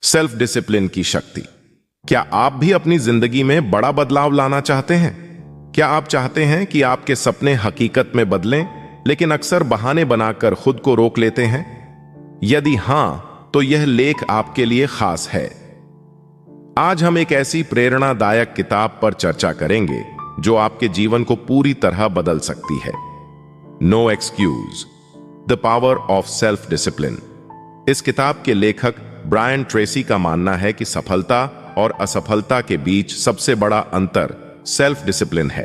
Self discipline की शक्ति। क्या आप भी अपनी जिंदगी में बड़ा बदलाव लाना चाहते हैं? क्या आप चाहते हैं कि आपके सपने हकीकत में बदलें, लेकिन अक्सर बहाने बनाकर खुद को रोक लेते हैं? यदि हां, तो यह लेख आपके लिए खास है। आज हम एक ऐसी प्रेरणादायक किताब पर चर्चा करेंगे जो आपके जीवन को पूरी तरह बदल सकती है। No excuse, the power of self discipline. इस किताब के लेखक ब्रायन ट्रेसी का मानना है कि सफलता और असफलता के बीच सबसे बड़ा अंतर सेल्फ डिसिप्लिन है।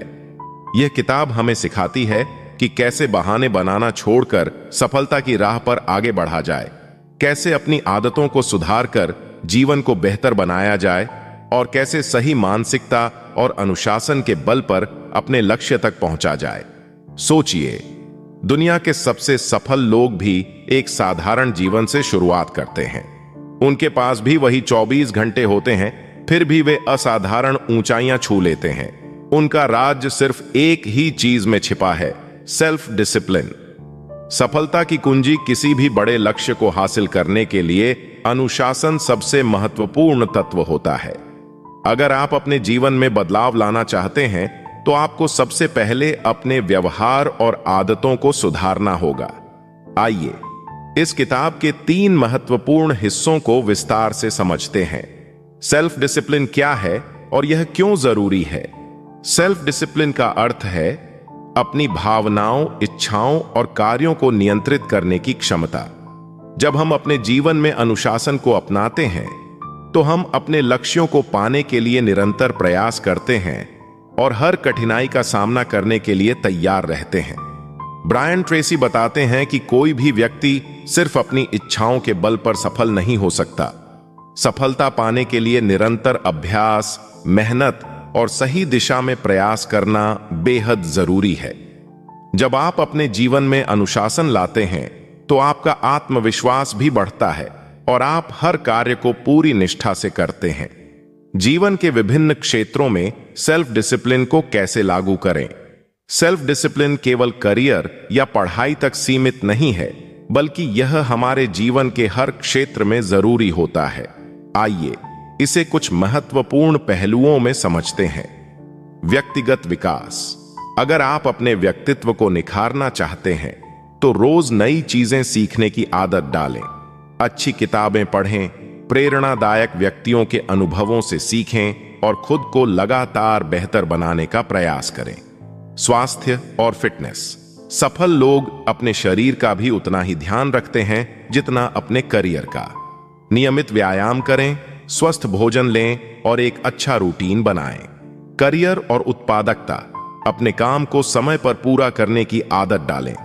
यह किताब हमें सिखाती है कि कैसे बहाने बनाना छोड़कर सफलता की राह पर आगे बढ़ा जाए, कैसे अपनी आदतों को सुधारकर जीवन को बेहतर बनाया जाए और कैसे सही मानसिकता और अनुशासन के बल पर अपने लक्ष्य तक पहुंचा जाए। सोचिए, दुनिया के सबसे सफल लोग भी एक साधारण जीवन से शुरुआत करते हैं। उनके पास भी वही 24 घंटे होते हैं, फिर भी वे असाधारण ऊंचाइयां छू लेते हैं। उनका राज सिर्फ एक ही चीज में छिपा है, सेल्फ डिसिप्लिन। सफलता की कुंजी किसी भी बड़े लक्ष्य को हासिल करने के लिए अनुशासन सबसे महत्वपूर्ण तत्व होता है। अगर आप अपने जीवन में बदलाव लाना चाहते हैं, तो आपको सबसे पहले अपने व्यवहार और आदतों को सुधारना होगा। आइए इस किताब के 3 महत्वपूर्ण हिस्सों को विस्तार से समझते हैं। सेल्फ डिसिप्लिन क्या है और यह क्यों जरूरी है? सेल्फ डिसिप्लिन का अर्थ है अपनी भावनाओं, इच्छाओं और कार्यों को नियंत्रित करने की क्षमता। जब हम अपने जीवन में अनुशासन को अपनाते हैं, तो हम अपने लक्ष्यों को पाने के लिए निरंतर प्रयास करते हैं और हर कठिनाई का सामना करने के लिए तैयार रहते हैं। ब्रायन ट्रेसी बताते हैं कि कोई भी व्यक्ति सिर्फ अपनी इच्छाओं के बल पर सफल नहीं हो सकता। सफलता पाने के लिए निरंतर अभ्यास, मेहनत और सही दिशा में प्रयास करना बेहद जरूरी है। जब आप अपने जीवन में अनुशासन लाते हैं, तो आपका आत्मविश्वास भी बढ़ता है और आप हर कार्य को पूरी निष्ठा से करते हैं। जीवन के विभिन्न क्षेत्रों में सेल्फ डिसिप्लिन को कैसे लागू करें? सेल्फ डिसिप्लिन केवल करियर या पढ़ाई तक सीमित नहीं है, बल्कि यह हमारे जीवन के हर क्षेत्र में जरूरी होता है। आइए इसे कुछ महत्वपूर्ण पहलुओं में समझते हैं। व्यक्तिगत विकास। अगर आप अपने व्यक्तित्व को निखारना चाहते हैं, तो रोज नई चीजें सीखने की आदत डालें। अच्छी किताबें पढ़ें, प्रेरणादायक व्यक्तियों के अनुभवों से सीखें और खुद को लगातार बेहतर बनाने का प्रयास करें। स्वास्थ्य और फिटनेस। सफल लोग अपने शरीर का भी उतना ही ध्यान रखते हैं जितना अपने करियर का। नियमित व्यायाम करें, स्वस्थ भोजन लें और एक अच्छा रूटीन बनाएं। करियर और उत्पादकता। अपने काम को समय पर पूरा करने की आदत डालें।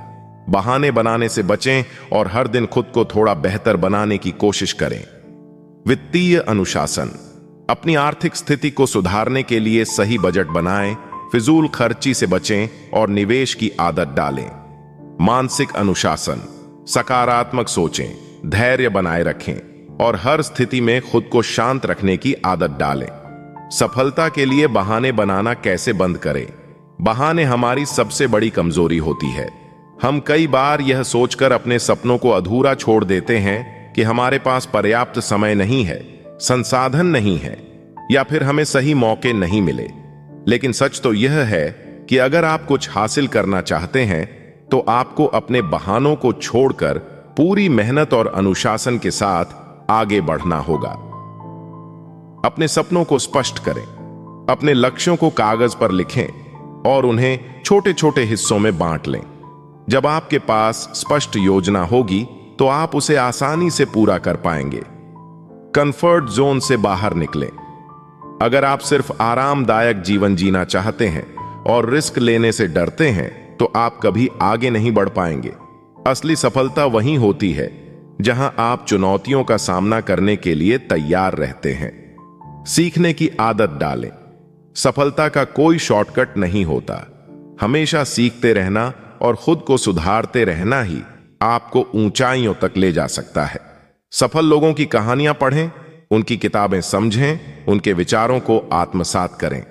बहाने बनाने से बचें और हर दिन खुद को थोड़ा बेहतर बनाने की कोशिश करें। वित्तीय अनुशासन। अपनी आर्थिक स्थिति को सुधारने के लिए सही बजट बनाएं, फिजूल खर्ची से बचें और निवेश की आदत डालें। मानसिक अनुशासन। सकारात्मक सोचें, धैर्य बनाए रखें और हर स्थिति में खुद को शांत रखने की आदत डालें। सफलता के लिए बहाने बनाना कैसे बंद करें? बहाने हमारी सबसे बड़ी कमजोरी होती है। हम कई बार यह सोचकर अपने सपनों को अधूरा छोड़ देते हैं कि हमारे पास पर्याप्त समय नहीं है, संसाधन नहीं है या फिर हमें सही मौके नहीं मिले। लेकिन सच तो यह है कि अगर आप कुछ हासिल करना चाहते हैं, तो आपको अपने बहानों को छोड़कर पूरी मेहनत और अनुशासन के साथ आगे बढ़ना होगा। अपने सपनों को स्पष्ट करें, अपने लक्ष्यों को कागज पर लिखें और उन्हें छोटे छोटे हिस्सों में बांट लें। जब आपके पास स्पष्ट योजना होगी, तो आप उसे आसानी से पूरा कर पाएंगे। कंफर्ट जोन से बाहर निकलें। अगर आप सिर्फ आरामदायक जीवन जीना चाहते हैं और रिस्क लेने से डरते हैं, तो आप कभी आगे नहीं बढ़ पाएंगे। असली सफलता वहीं होती है जहां आप चुनौतियों का सामना करने के लिए तैयार रहते हैं। सीखने की आदत डालें। सफलता का कोई शॉर्टकट नहीं होता। हमेशा सीखते रहना और खुद को सुधारते रहना ही आपको ऊंचाइयों तक ले जा सकता है। सफल लोगों की कहानियां पढ़ें, उनकी किताबें समझें, उनके विचारों को आत्मसात करें।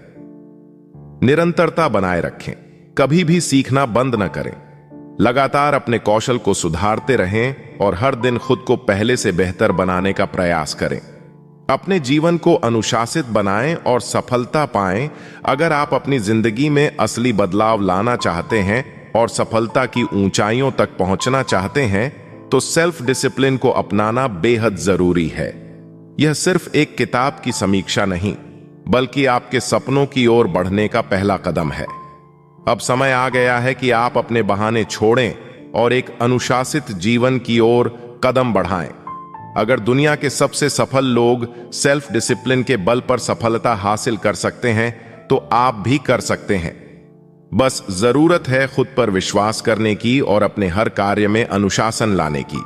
निरंतरता बनाए रखें, कभी भी सीखना बंद न करें। लगातार अपने कौशल को सुधारते रहें और हर दिन खुद को पहले से बेहतर बनाने का प्रयास करें। अपने जीवन को अनुशासित बनाएं और सफलता पाएं। अगर आप अपनी जिंदगी में असली बदलाव लाना चाहते हैं और सफलता की ऊंचाइयों तक पहुंचना चाहते हैं, तो सेल्फ डिसिप्लिन को अपनाना बेहद जरूरी है। यह सिर्फ एक किताब की समीक्षा नहीं, बल्कि आपके सपनों की ओर बढ़ने का पहला कदम है। अब समय आ गया है कि आप अपने बहाने छोड़ें और एक अनुशासित जीवन की ओर कदम बढ़ाएं। अगर दुनिया के सबसे सफल लोग सेल्फ डिसिप्लिन के बल पर सफलता हासिल कर सकते हैं, तो आप भी कर सकते हैं। बस जरूरत है खुद पर विश्वास करने की और अपने हर कार्य में अनुशासन लाने की।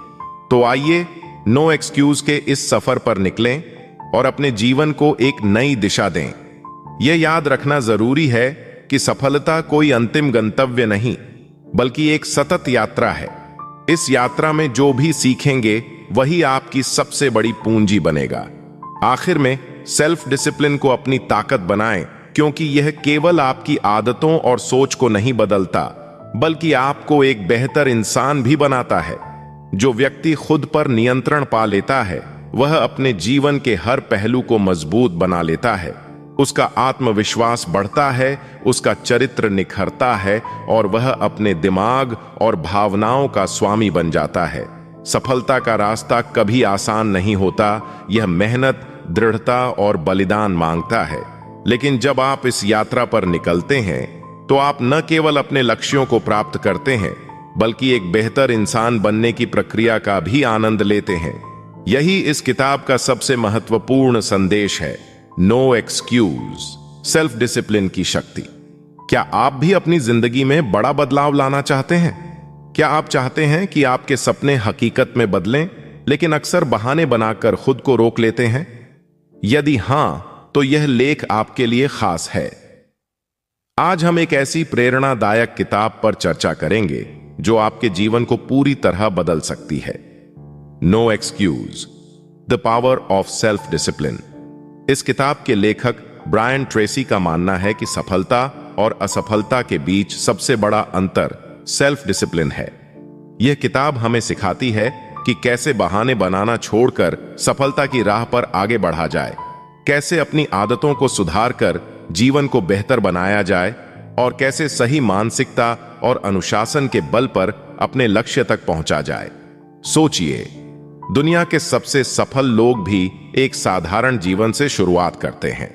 तो आइए नो एक्सक्यूज के इस सफर पर निकलें और अपने जीवन को एक नई दिशा दें। यह याद रखना जरूरी है कि सफलता कोई अंतिम गंतव्य नहीं, बल्कि एक सतत यात्रा है। इस यात्रा में जो भी सीखेंगे वही आपकी सबसे बड़ी पूंजी बनेगा। आखिर में सेल्फ डिसिप्लिन को अपनी ताकत बनाएं, क्योंकि यह केवल आपकी आदतों और सोच को नहीं बदलता, बल्कि आपको एक बेहतर इंसान भी बनाता है। जो व्यक्ति खुद पर नियंत्रण पा लेता है, वह अपने जीवन के हर पहलू को मजबूत बना लेता है। उसका आत्मविश्वास बढ़ता है, उसका चरित्र निखरता है और वह अपने दिमाग और भावनाओं का स्वामी बन जाता है। सफलता का रास्ता कभी आसान नहीं होता। यह मेहनत, दृढ़ता और बलिदान मांगता है। लेकिन जब आप इस यात्रा पर निकलते हैं, तो आप न केवल अपने लक्ष्यों को प्राप्त करते हैं, बल्कि एक बेहतर इंसान बनने की प्रक्रिया का भी आनंद लेते हैं। यही इस किताब का सबसे महत्वपूर्ण संदेश है, नो एक्सक्यूज, सेल्फ डिसिप्लिन की शक्ति। क्या आप भी अपनी जिंदगी में बड़ा बदलाव लाना चाहते हैं? क्या आप चाहते हैं कि आपके सपने हकीकत में बदलें, लेकिन अक्सर बहाने बनाकर खुद को रोक लेते हैं? यदि हां, तो यह लेख आपके लिए खास है। आज हम एक ऐसी प्रेरणादायक किताब पर चर्चा करेंगे जो आपके जीवन को पूरी तरह बदल सकती है। No excuse, the power of self discipline. इस किताब के लेखक ब्रायन ट्रेसी का मानना है कि सफलता और असफलता के बीच सबसे बड़ा अंतर सेल्फ डिसिप्लिन है। यह किताब हमें सिखाती है कि कैसे बहाने बनाना छोड़कर सफलता की राह पर आगे बढ़ा जाए, कैसे अपनी आदतों को सुधारकर जीवन को बेहतर बनाया जाए और कैसे सही मानसिकता और अनुशासन के बल पर अपने लक्ष्य तक पहुंचा जाए। सोचिए, दुनिया के सबसे सफल लोग भी एक साधारण जीवन से शुरुआत करते हैं।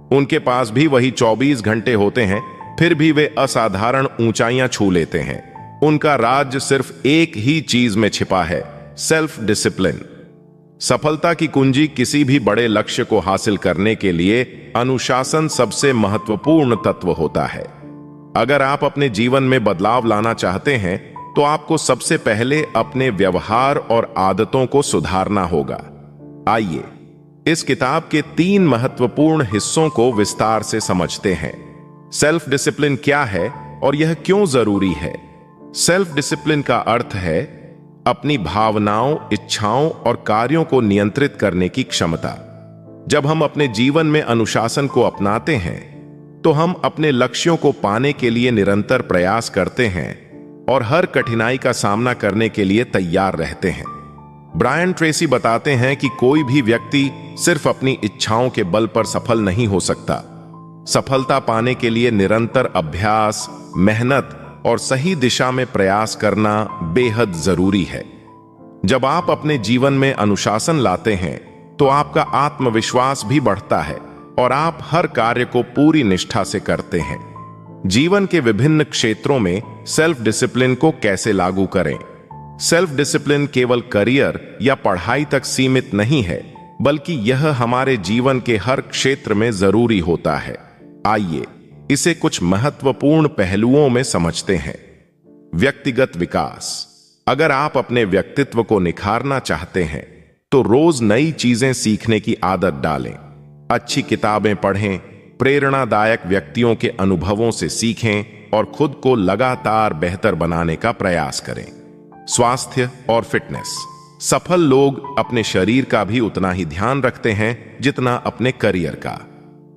उनके पास भी वही 24 घंटे होते हैं, फिर भी वे असाधारण ऊंचाइयां छू लेते हैं। उनका राज सिर्फ एक ही चीज में छिपा है, सेल्फ डिसिप्लिन। सफलता की कुंजी किसी भी बड़े लक्ष्य को हासिल करने के लिए अनुशासन सबसे महत्वपूर्ण तत्व होता है। अगर आप अपने जीवन में बदलाव लाना चाहते हैं, तो आपको सबसे पहले अपने व्यवहार और आदतों को सुधारना होगा। आइए इस किताब के 3 महत्वपूर्ण हिस्सों को विस्तार से समझते हैं। सेल्फ डिसिप्लिन क्या है और यह क्यों जरूरी है? सेल्फ डिसिप्लिन का अर्थ है अपनी भावनाओं, इच्छाओं और कार्यों को नियंत्रित करने की क्षमता। जब हम अपने जीवन में अनुशासन को अपनाते हैं, तो हम अपने लक्ष्यों को पाने के लिए निरंतर प्रयास करते हैं और हर कठिनाई का सामना करने के लिए तैयार रहते हैं। ब्रायन ट्रेसी बताते हैं कि कोई भी व्यक्ति सिर्फ अपनी इच्छाओं के बल पर सफल नहीं हो सकता। सफलता पाने के लिए निरंतर अभ्यास, मेहनत और सही दिशा में प्रयास करना बेहद जरूरी है। जब आप अपने जीवन में अनुशासन लाते हैं, तो आपका आत्मविश्वास भी बढ़ता है और आप हर कार्य को पूरी निष्ठा से करते हैं। जीवन के विभिन्न क्षेत्रों में सेल्फ डिसिप्लिन को कैसे लागू करें? सेल्फ डिसिप्लिन केवल करियर या पढ़ाई तक सीमित नहीं है, बल्कि यह हमारे जीवन के हर क्षेत्र में जरूरी होता है। आइए इसे कुछ महत्वपूर्ण पहलुओं में समझते हैं। व्यक्तिगत विकास। अगर आप अपने व्यक्तित्व को निखारना चाहते हैं, तो रोज नई चीजें सीखने की आदत डालें। अच्छी किताबें पढ़ें, प्रेरणादायक व्यक्तियों के अनुभवों से सीखें और खुद को लगातार बेहतर बनाने का प्रयास करें। स्वास्थ्य और फिटनेस। सफल लोग अपने शरीर का भी उतना ही ध्यान रखते हैं जितना अपने करियर का।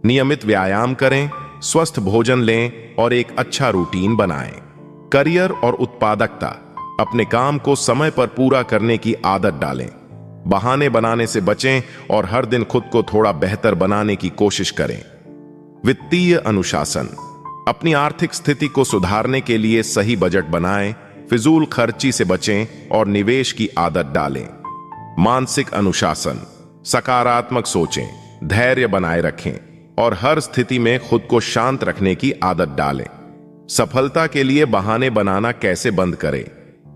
नियमित व्यायाम करें, स्वस्थ भोजन लें और एक अच्छा रूटीन बनाएं। करियर और उत्पादकता। अपने काम को समय पर पूरा करने की आदत डालें। बहाने बनाने से बचें और हर दिन खुद को थोड़ा बेहतर बनाने की कोशिश करें। वित्तीय अनुशासन। अपनी आर्थिक स्थिति को सुधारने के लिए सही बजट बनाएं, फिजूल खर्ची से बचें और निवेश की आदत डालें। मानसिक अनुशासन। सकारात्मक सोचें, धैर्य बनाए रखें और हर स्थिति में खुद को शांत रखने की आदत डालें। सफलता के लिए बहाने बनाना कैसे बंद करें?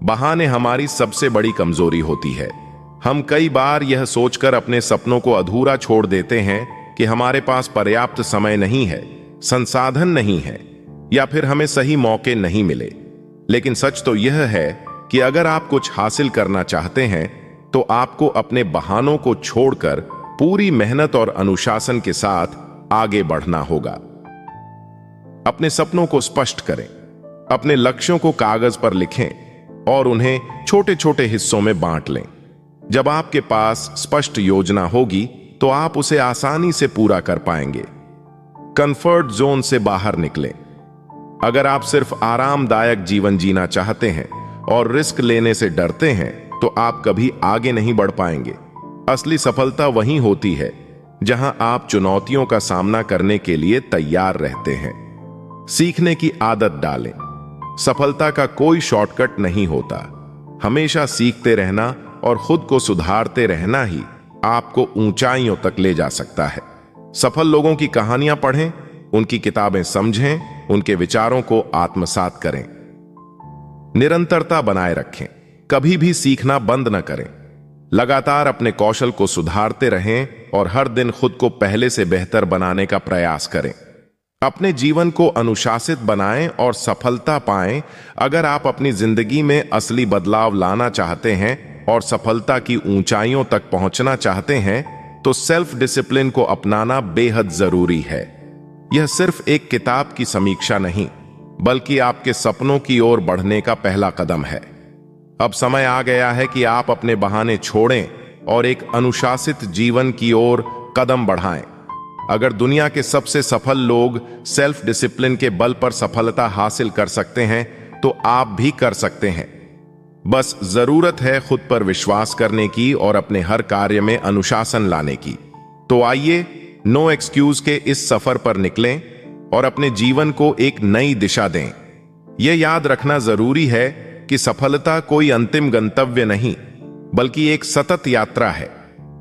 बहाने हमारी सबसे बड़ी कमजोरी होती है। हम कई बार यह सोचकर अपने सपनों को अधूरा छोड़ देते हैं कि हमारे पास पर्याप्त समय नहीं है, संसाधन नहीं है या फिर हमें सही मौके नहीं मिले। लेकिन सच तो यह है कि अगर आप कुछ हासिल करना चाहते हैं तो आपको अपने बहानों को छोड़कर पूरी मेहनत और अनुशासन के साथ आगे बढ़ना होगा। अपने सपनों को स्पष्ट करें, अपने लक्ष्यों को कागज पर लिखें और उन्हें छोटे छोटे हिस्सों में बांट लें। जब आपके पास स्पष्ट योजना होगी तो आप उसे आसानी से पूरा कर पाएंगे। कंफर्ट जोन से बाहर निकलें। अगर आप सिर्फ आरामदायक जीवन जीना चाहते हैं और रिस्क लेने से डरते हैं तो आप कभी आगे नहीं बढ़ पाएंगे। असली सफलता वहीं होती है जहां आप चुनौतियों का सामना करने के लिए तैयार रहते हैं। सीखने की आदत डालें। सफलता का कोई शॉर्टकट नहीं होता। हमेशा सीखते रहना और खुद को सुधारते रहना ही आपको ऊंचाइयों तक ले जा सकता है। सफल लोगों की कहानियां पढ़ें, उनकी किताबें समझें, उनके विचारों को आत्मसात करें। निरंतरता बनाए रखें, कभी भी सीखना बंद न करें। लगातार अपने कौशल को सुधारते रहें और हर दिन खुद को पहले से बेहतर बनाने का प्रयास करें। अपने जीवन को अनुशासित बनाएं और सफलता पाएं। अगर आप अपनी जिंदगी में असली बदलाव लाना चाहते हैं और सफलता की ऊंचाइयों तक पहुंचना चाहते हैं तो सेल्फ डिसिप्लिन को अपनाना बेहद जरूरी है। यह सिर्फ एक किताब की समीक्षा नहीं, बल्कि आपके सपनों की ओर बढ़ने का पहला कदम है। अब समय आ गया है कि आप अपने बहाने छोड़ें और एक अनुशासित जीवन की ओर कदम बढ़ाएं। अगर दुनिया के सबसे सफल लोग सेल्फ डिसिप्लिन के बल पर सफलता हासिल कर सकते हैं तो आप भी कर सकते हैं। बस जरूरत है खुद पर विश्वास करने की और अपने हर कार्य में अनुशासन लाने की। तो आइए नो एक्सक्यूज के इस सफर पर निकलें और अपने जीवन को एक नई दिशा दें। यह याद रखना जरूरी है कि सफलता कोई अंतिम गंतव्य नहीं, बल्कि एक सतत यात्रा है।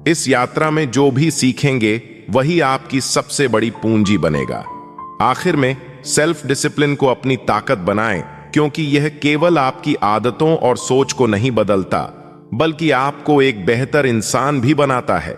इस यात्रा में जो भी सीखेंगे वही आपकी सबसे बड़ी पूंजी बनेगा। आखिर में सेल्फ डिसिप्लिन को अपनी ताकत बनाएं, क्योंकि यह केवल आपकी आदतों और सोच को नहीं बदलता, बल्कि आपको एक बेहतर इंसान भी बनाता है।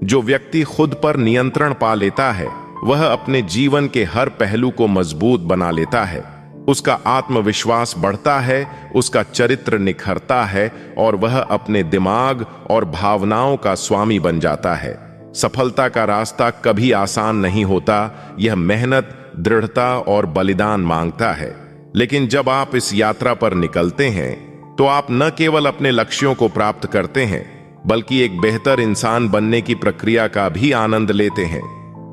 जो व्यक्ति खुद पर नियंत्रण पा लेता है वह अपने जीवन के हर पहलू को मजबूत बना लेता है। उसका आत्मविश्वास बढ़ता है, उसका चरित्र निखरता है और वह अपने दिमाग और भावनाओं का स्वामी बन जाता है। सफलता का रास्ता कभी आसान नहीं होता। यह मेहनत, दृढ़ता और बलिदान मांगता है। लेकिन जब आप इस यात्रा पर निकलते हैं तो आप न केवल अपने लक्ष्यों को प्राप्त करते हैं, बल्कि एक बेहतर इंसान बनने की प्रक्रिया का भी आनंद लेते हैं।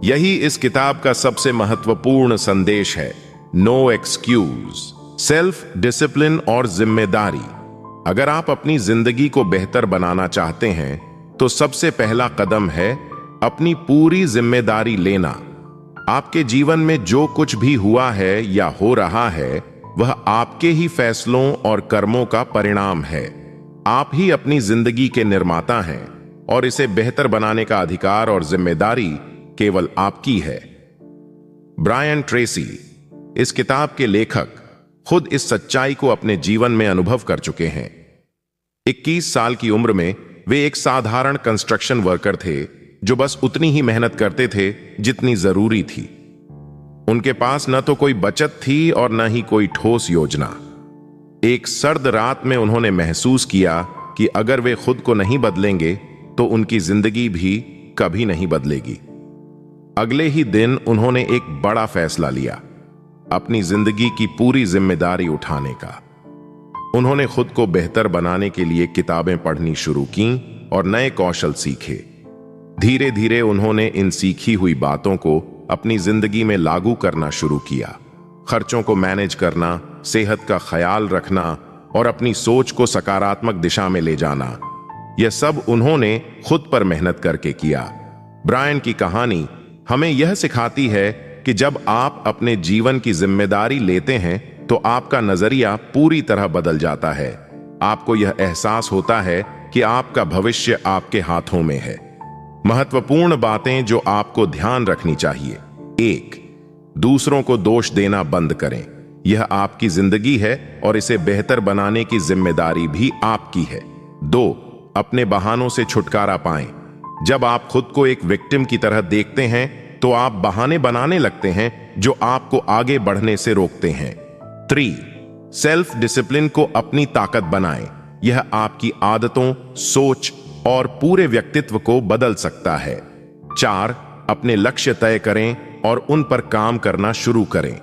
यही इस किताब का सबसे महत्वपूर्ण संदेश है। नो एक्सक्यूज, सेल्फ डिसिप्लिन और जिम्मेदारी। अगर आप अपनी जिंदगी को बेहतर बनाना चाहते हैं तो सबसे पहला कदम है अपनी पूरी जिम्मेदारी लेना। आपके जीवन में जो कुछ भी हुआ है या हो रहा है वह आपके ही फैसलों और कर्मों का परिणाम है। आप ही अपनी जिंदगी के निर्माता हैं और इसे बेहतर बनाने का अधिकार और जिम्मेदारी केवल आपकी है। ब्रायन ट्रेसी, इस किताब के लेखक, खुद इस सच्चाई को अपने जीवन में अनुभव कर चुके हैं। 21 साल की उम्र में वे एक साधारण कंस्ट्रक्शन वर्कर थे जो बस उतनी ही मेहनत करते थे जितनी जरूरी थी। उनके पास न तो कोई बचत थी और न ही कोई ठोस योजना। एक सर्द रात में उन्होंने महसूस किया कि अगर वे खुद को नहीं बदलेंगे तो उनकी जिंदगी भी कभी नहीं बदलेगी। अगले ही दिन उन्होंने एक बड़ा फैसला लिया, अपनी जिंदगी की पूरी जिम्मेदारी उठाने का। उन्होंने खुद को बेहतर बनाने के लिए किताबें पढ़नी शुरू की और नए कौशल सीखे। धीरे धीरे उन्होंने इन सीखी हुई बातों को अपनी जिंदगी में लागू करना शुरू किया। खर्चों को मैनेज करना, सेहत का ख्याल रखना और अपनी सोच को सकारात्मक दिशा में ले जाना। यह सब उन्होंने खुद पर मेहनत करके किया। ब्रायन की कहानी हमें यह सिखाती है कि जब आप अपने जीवन की जिम्मेदारी लेते हैं तो आपका नजरिया पूरी तरह बदल जाता है। आपको यह एहसास होता है कि आपका भविष्य आपके हाथों में है। महत्वपूर्ण बातें जो आपको ध्यान रखनी चाहिए। 1. दूसरों को दोष देना बंद करें। यह आपकी जिंदगी है और इसे बेहतर बनाने की जिम्मेदारी भी आपकी है। 2. अपने बहानों से छुटकारा पाएं। जब आप खुद को एक विक्टिम की तरह देखते हैं तो आप बहाने बनाने लगते हैं जो आपको आगे बढ़ने से रोकते हैं। 3. सेल्फ डिसिप्लिन को अपनी ताकत बनाएं। यह आपकी आदतों, सोच और पूरे व्यक्तित्व को बदल सकता है। 4. अपने लक्ष्य तय करें और उन पर काम करना शुरू करें।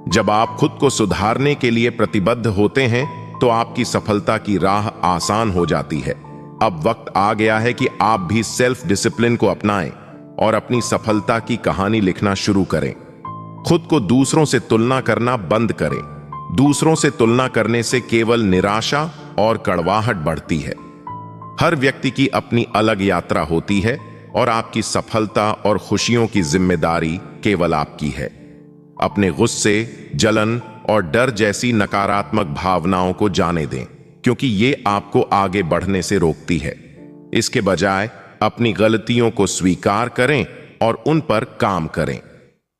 जब आप खुद को सुधारने के लिए प्रतिबद्ध होते हैं तो आपकी सफलता की राह आसान हो जाती है। अब वक्त आ गया है कि आप भी सेल्फ डिसिप्लिन को अपनाएं और अपनी सफलता की कहानी लिखना शुरू करें। खुद को दूसरों से तुलना करना बंद करें। दूसरों से तुलना करने से केवल निराशा और कड़वाहट बढ़ती है। हर व्यक्ति की अपनी अलग यात्रा होती है और आपकी सफलता और खुशियों की जिम्मेदारी केवल आपकी है। अपने गुस्से, जलन और डर जैसी नकारात्मक भावनाओं को जाने दें, क्योंकि ये आपको आगे बढ़ने से रोकती है। इसके बजाय अपनी गलतियों को स्वीकार करें और उन पर काम करें।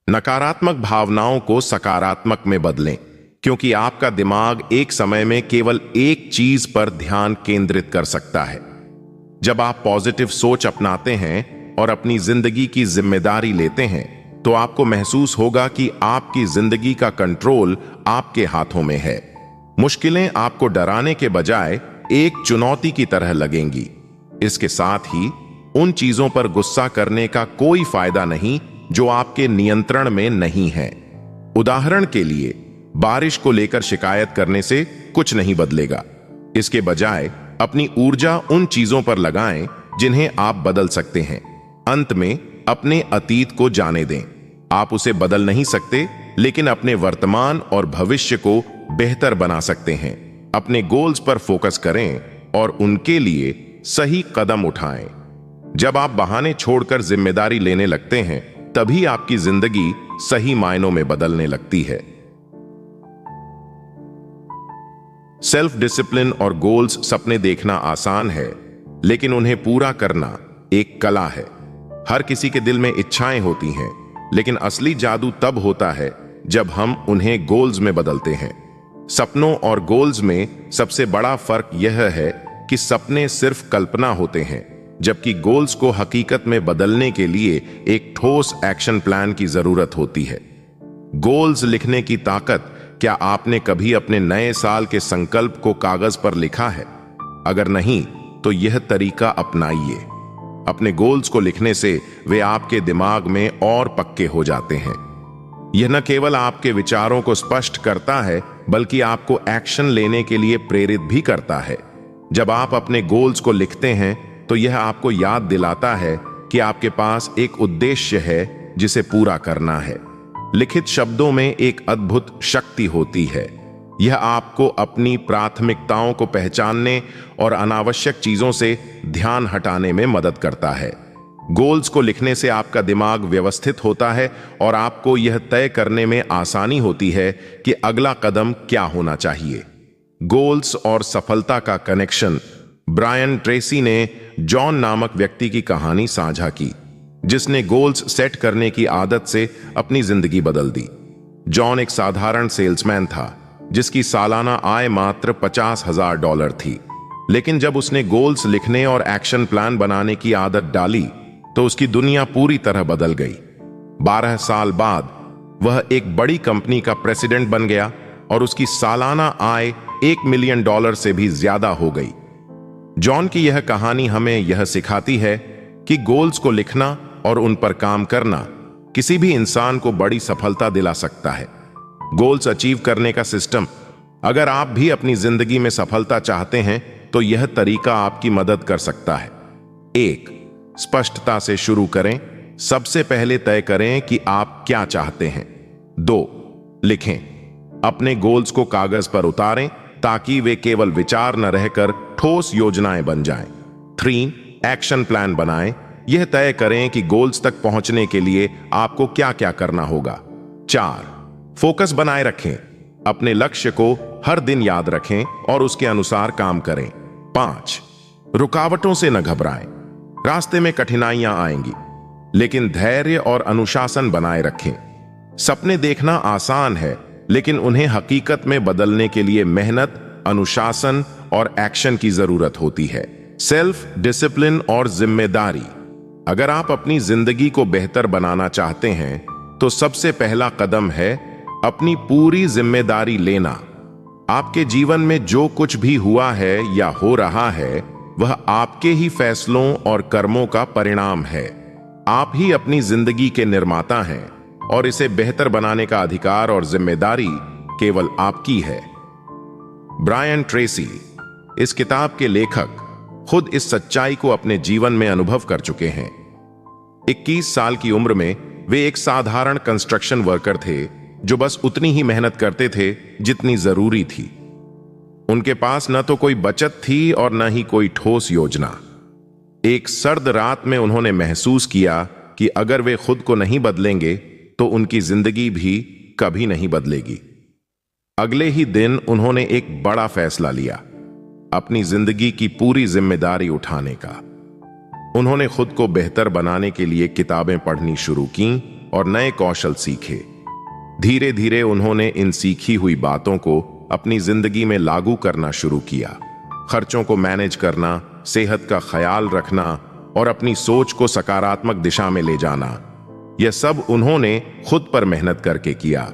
नकारात्मक भावनाओं को सकारात्मक में बदलें, क्योंकि आपका दिमाग एक समय में केवल एक चीज पर ध्यान केंद्रित कर सकता है। जब आप पॉजिटिव सोच अपनाते हैं और अपनी जिंदगी की जिम्मेदारी लेते हैं तो आपको महसूस होगा कि आपकी जिंदगी का कंट्रोल आपके हाथों में है। मुश्किलें आपको डराने के बजाय एक चुनौती की तरह लगेंगी। इसके साथ ही उन चीजों पर गुस्सा करने का कोई फायदा नहीं जो आपके नियंत्रण में नहीं है। उदाहरण के लिए, बारिश को लेकर शिकायत करने से कुछ नहीं बदलेगा। इसके बजाय अपनी ऊर्जा उन चीजों पर लगाएं जिन्हें आप बदल सकते हैं। अंत में अपने अतीत को जाने दें। आप उसे बदल नहीं सकते, लेकिन अपने वर्तमान और भविष्य को बेहतर बना सकते हैं। अपने गोल्स पर फोकस करें और उनके लिए सही कदम उठाएं। जब आप बहाने छोड़कर जिम्मेदारी लेने लगते हैं, तभी आपकी जिंदगी सही मायनों में बदलने लगती है। सेल्फ डिसिप्लिन और गोल्स सपने देखना आसान है, लेकिन उन्हें पूरा करना एक कला है। हर किसी के दिल में इच्छाएं होती हैं, लेकिन असली जादू तब होता है जब हम उन्हें गोल्स में बदलते हैं। सपनों और गोल्स में सबसे बड़ा फर्क यह है कि सपने सिर्फ कल्पना होते हैं, जबकि गोल्स को हकीकत में बदलने के लिए एक ठोस एक्शन प्लान की जरूरत होती है। गोल्स लिखने की ताकत। क्या आपने कभी अपने नए साल के संकल्प को कागज पर लिखा है? अगर नहीं, तो यह तरीका अपनाइए। अपने गोल्स को लिखने से वे आपके दिमाग में और पक्के हो जाते हैं। यह न केवल आपके विचारों को स्पष्ट करता है, बल्कि आपको एक्शन लेने के लिए प्रेरित भी करता है। जब आप अपने गोल्स को लिखते हैं तो यह आपको याद दिलाता है कि आपके पास एक उद्देश्य है जिसे पूरा करना है। लिखित शब्दों में एक अद्भुत शक्ति होती है। यह आपको अपनी प्राथमिकताओं को पहचानने और अनावश्यक चीजों से ध्यान हटाने में मदद करता है। गोल्स को लिखने से आपका दिमाग व्यवस्थित होता है और आपको यह तय करने में आसानी होती है कि अगला कदम क्या होना चाहिए। गोल्स और सफलता का कनेक्शन। ब्रायन ट्रेसी ने जॉन नामक व्यक्ति की कहानी साझा की, जिसने गोल्स सेट करने की आदत से अपनी जिंदगी बदल दी। जॉन एक साधारण सेल्समैन था जिसकी सालाना आय मात्र $50,000 थी, लेकिन जब उसने गोल्स लिखने और एक्शन प्लान बनाने की आदत डाली तो उसकी दुनिया पूरी तरह बदल गई। 12 साल बाद वह एक बड़ी कंपनी का प्रेसिडेंट बन गया और उसकी सालाना आय $1 मिलियन से भी ज्यादा हो गई। जॉन की यह कहानी हमें यह सिखाती है कि गोल्स को लिखना और उन पर काम करना किसी भी इंसान को बड़ी सफलता दिला सकता है। गोल्स अचीव करने का सिस्टम। अगर आप भी अपनी जिंदगी में सफलता चाहते हैं तो यह तरीका आपकी मदद कर सकता है। 1. स्पष्टता से शुरू करें। सबसे पहले तय करें कि आप क्या चाहते हैं। 2. लिखें। अपने गोल्स को कागज पर उतारें ताकि वे केवल विचार न रहकर ठोस योजनाएं बन जाएं। 3. एक्शन प्लान बनाएं। यह तय करें कि गोल्स तक पहुंचने के लिए आपको क्या क्या करना होगा। 4. फोकस बनाए रखें। अपने लक्ष्य को हर दिन याद रखें और उसके अनुसार काम करें। 5. रुकावटों से न घबराएं। रास्ते में कठिनाइयां आएंगी, लेकिन धैर्य और अनुशासन बनाए रखें। सपने देखना आसान है, लेकिन उन्हें हकीकत में बदलने के लिए मेहनत, अनुशासन और एक्शन की जरूरत होती है। सेल्फ डिसिप्लिन और जिम्मेदारी। अगर आप अपनी जिंदगी को बेहतर बनाना चाहते हैं, तो सबसे पहला कदम है अपनी पूरी जिम्मेदारी लेना। आपके जीवन में जो कुछ भी हुआ है या हो रहा है, वह आपके ही फैसलों और कर्मों का परिणाम है। आप ही अपनी जिंदगी के निर्माता हैं और इसे बेहतर बनाने का अधिकार और जिम्मेदारी केवल आपकी है। ब्रायन ट्रेसी, इस किताब के लेखक, खुद इस सच्चाई को अपने जीवन में अनुभव कर चुके हैं। 21 साल की उम्र में वे एक साधारण कंस्ट्रक्शन वर्कर थे जो बस उतनी ही मेहनत करते थे जितनी जरूरी थी। उनके पास न तो कोई बचत थी और न ही कोई ठोस योजना। एक सर्द रात में उन्होंने महसूस किया कि अगर वे खुद को नहीं बदलेंगे तो उनकी जिंदगी भी कभी नहीं बदलेगी। अगले ही दिन उन्होंने एक बड़ा फैसला लिया, अपनी जिंदगी की पूरी जिम्मेदारी उठाने का। उन्होंने खुद को बेहतर बनाने के लिए किताबें पढ़नी शुरू की और नए कौशल सीखे। धीरे धीरे उन्होंने इन सीखी हुई बातों को अपनी जिंदगी में लागू करना शुरू किया। खर्चों को मैनेज करना, सेहत का ख्याल रखना और अपनी सोच को सकारात्मक दिशा में ले जाना, यह सब उन्होंने खुद पर मेहनत करके किया।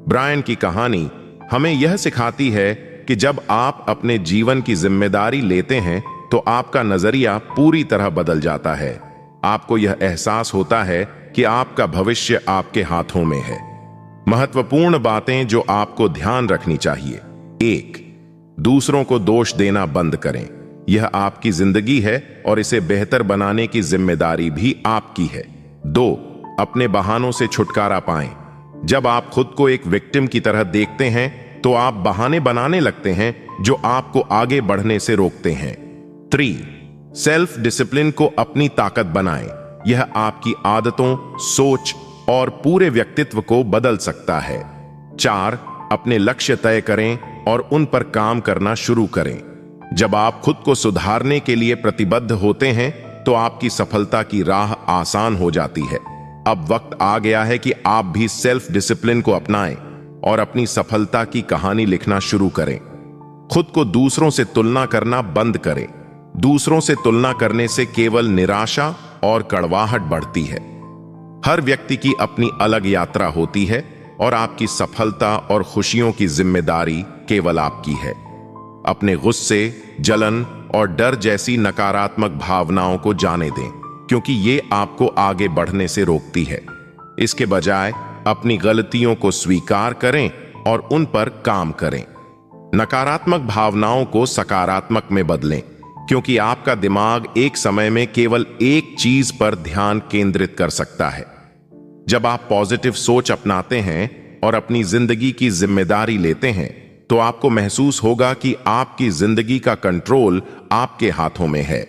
ब्रायन की कहानी हमें यह सिखाती है कि जब आप अपने जीवन की जिम्मेदारी लेते हैं तो आपका नजरिया पूरी तरह बदल जाता है। आपको यह एहसास होता है कि आपका भविष्य आपके हाथों में है। महत्वपूर्ण बातें जो आपको ध्यान रखनी चाहिए। 1. दूसरों को दोष देना बंद करें। यह आपकी जिंदगी है और इसे बेहतर बनाने की जिम्मेदारी भी आपकी है। 2. अपने बहानों से छुटकारा पाएं। जब आप खुद को एक विक्टिम की तरह देखते हैं तो आप बहाने बनाने लगते हैं जो आपको आगे बढ़ने से रोकते हैं। 3. सेल्फ डिसिप्लिन को अपनी ताकत बनाएं। यह आपकी आदतों, सोच और पूरे व्यक्तित्व को बदल सकता है। 4. अपने लक्ष्य तय करें और उन पर काम करना शुरू करें। जब आप खुद को सुधारने के लिए प्रतिबद्ध होते हैं तो आपकी सफलता की राह आसान हो जाती है। अब वक्त आ गया है कि आप भी सेल्फ डिसिप्लिन को अपनाएं और अपनी सफलता की कहानी लिखना शुरू करें। खुद को दूसरों से तुलना करना बंद करें। दूसरों से तुलना करने से केवल निराशा और कड़वाहट बढ़ती है। हर व्यक्ति की अपनी अलग यात्रा होती है और आपकी सफलता और खुशियों की जिम्मेदारी केवल आपकी है। अपने गुस्से, जलन और डर जैसी नकारात्मक भावनाओं को जाने दें, क्योंकि ये आपको आगे बढ़ने से रोकती है। इसके बजाय अपनी गलतियों को स्वीकार करें और उन पर काम करें। नकारात्मक भावनाओं को सकारात्मक में बदलें, क्योंकि आपका दिमाग एक समय में केवल एक चीज पर ध्यान केंद्रित कर सकता है। जब आप पॉजिटिव सोच अपनाते हैं और अपनी जिंदगी की जिम्मेदारी लेते हैं, तो आपको महसूस होगा कि आपकी जिंदगी का कंट्रोल आपके हाथों में है।